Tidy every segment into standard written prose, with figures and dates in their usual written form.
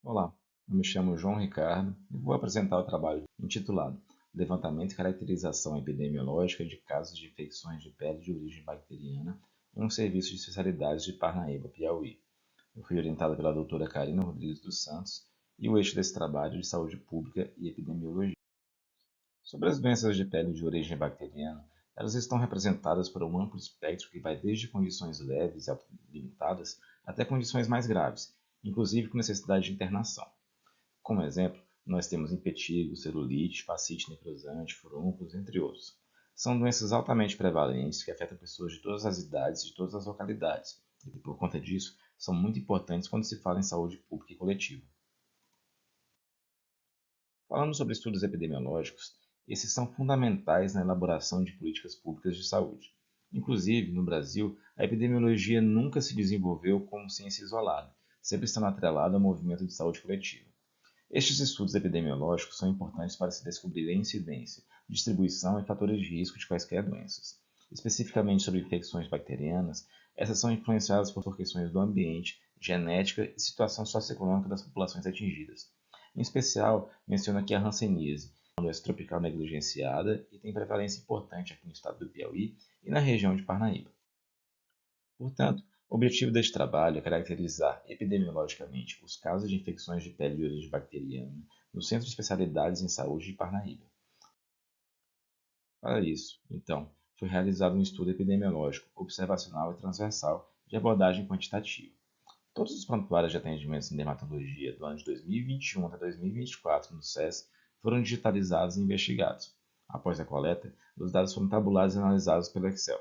Olá, eu me chamo João Ricardo e vou apresentar o trabalho intitulado Levantamento e Caracterização Epidemiológica de Casos de Infecções de Pele de Origem Bacteriana em um Serviço de Especialidades de Parnaíba, Piauí. Eu fui orientado pela doutora Karina Rodrigues dos Santos e o eixo desse trabalho é de Saúde Pública e Epidemiologia. Sobre as doenças de pele de origem bacteriana, elas estão representadas por um amplo espectro que vai desde condições leves e limitadas até condições mais graves, inclusive com necessidade de internação. Como exemplo, nós temos impetigo, celulite, fascite necrosante, furúnculos, entre outros. São doenças altamente prevalentes que afetam pessoas de todas as idades e de todas as localidades, e que, por conta disso, são muito importantes quando se fala em saúde pública e coletiva. Falando sobre estudos epidemiológicos, esses são fundamentais na elaboração de políticas públicas de saúde. Inclusive, no Brasil, a epidemiologia nunca se desenvolveu como ciência isolada, sempre estando atrelada ao movimento de saúde coletiva. Estes estudos epidemiológicos são importantes para se descobrir a incidência, distribuição e fatores de risco de quaisquer doenças. Especificamente sobre infecções bacterianas, essas são influenciadas por questões do ambiente, genética e situação socioeconômica das populações atingidas. Em especial, menciono aqui a hanseníase, uma doença tropical negligenciada e tem prevalência importante aqui no estado do Piauí e na região de Parnaíba. Portanto, o objetivo deste trabalho é caracterizar epidemiologicamente os casos de infecções de pele de origem bacteriana no Centro de Especialidades em Saúde de Parnaíba. Para isso, então, foi realizado um estudo epidemiológico, observacional e transversal de abordagem quantitativa. Todos os prontuários de atendimentos em dermatologia do ano de 2021 até 2024 no SES foram digitalizados e investigados. Após a coleta, os dados foram tabulados e analisados pelo Excel.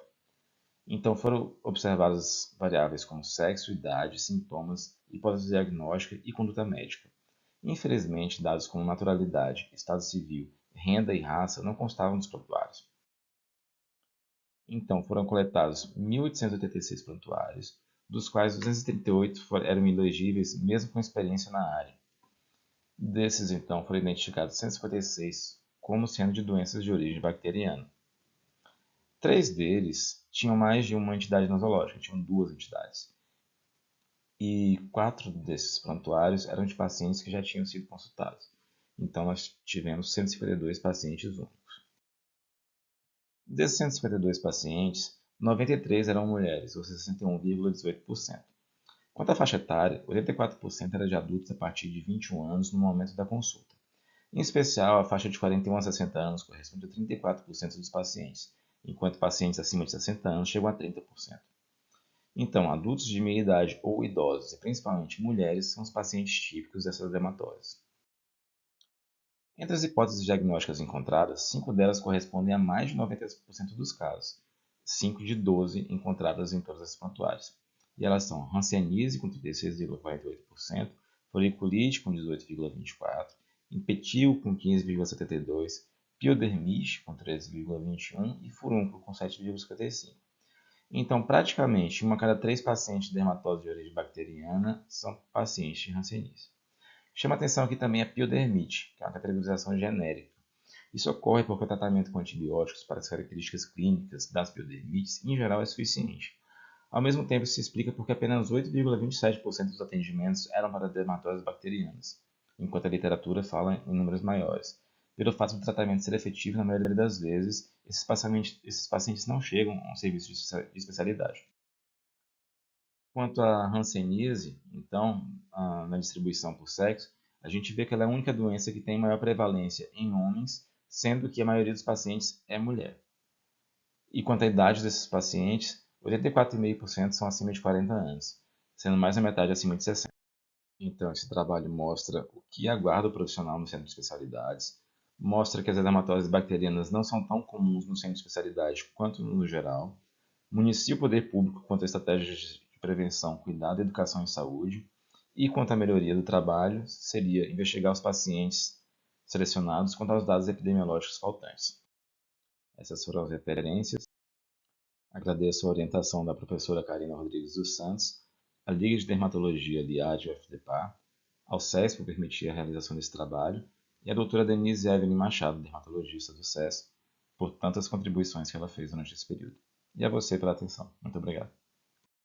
Então foram observadas variáveis como sexo, idade, sintomas, hipótese diagnóstica e conduta médica. Infelizmente, dados como naturalidade, estado civil, renda e raça não constavam nos prontuários. Então foram coletados 1.886 prontuários, dos quais 238 eram ilegíveis mesmo com experiência na área. Desses, então, foram identificados 156 como sendo de doenças de origem bacteriana. 3 deles tinham mais de uma entidade nosológica, tinham 2 entidades. E 4 desses prontuários eram de pacientes que já tinham sido consultados. Então, nós tivemos 152 pacientes únicos. Desses 152 pacientes, 93 eram mulheres, ou 61,18%. Quanto à faixa etária, 84% era de adultos a partir de 21 anos no momento da consulta. Em especial, a faixa de 41 a 60 anos corresponde a 34% dos pacientes, enquanto pacientes acima de 60 anos chegam a 30%. Então, adultos de meia idade ou idosos, e principalmente mulheres, são os pacientes típicos dessas dermatoses. Entre as hipóteses diagnósticas encontradas, 5 delas correspondem a mais de 90% dos casos, 5 de 12 encontradas em todas as prontuárias. E elas são hanseníase com 36,48%, foliculite com 18,24%, impetigo com 15,72%, piodermite com 13,21% e furúnculo com 7,55%. Então, praticamente, uma a cada 3 pacientes de dermatose de origem bacteriana são pacientes de hanseníase. Chama atenção aqui também a piodermite, que é uma categorização genérica. Isso ocorre porque o tratamento com antibióticos para as características clínicas das piodermites, em geral, é suficiente. Ao mesmo tempo, isso se explica porque apenas 8,27% dos atendimentos eram para dermatoses bacterianas, enquanto a literatura fala em números maiores. Pelo fato do tratamento ser efetivo, na maioria das vezes, esses pacientes não chegam a um serviço de especialidade. Quanto à hanseníase, então, na distribuição por sexo, a gente vê que ela é a única doença que tem maior prevalência em homens, sendo que a maioria dos pacientes é mulher. E quanto à idade desses pacientes, 84,5% são acima de 40 anos, sendo mais da metade acima de 60. Então, esse trabalho mostra o que aguarda o profissional no centro de especialidades, mostra que as dermatoses bacterianas não são tão comuns no centro de especialidade quanto no geral, municia o poder público quanto a estratégias de prevenção, cuidado, educação e saúde, e quanto à melhoria do trabalho, seria investigar os pacientes selecionados quanto aos dados epidemiológicos faltantes. Essas foram as referências. Agradeço a orientação da professora Karina Rodrigues dos Santos, a Liga de Dermatologia LIAD UFDPAR, ao SES por permitir a realização desse trabalho, e a doutora Denise Evelyn Machado, dermatologista do SES, por tantas contribuições que ela fez durante esse período. E a você pela atenção. Muito obrigado.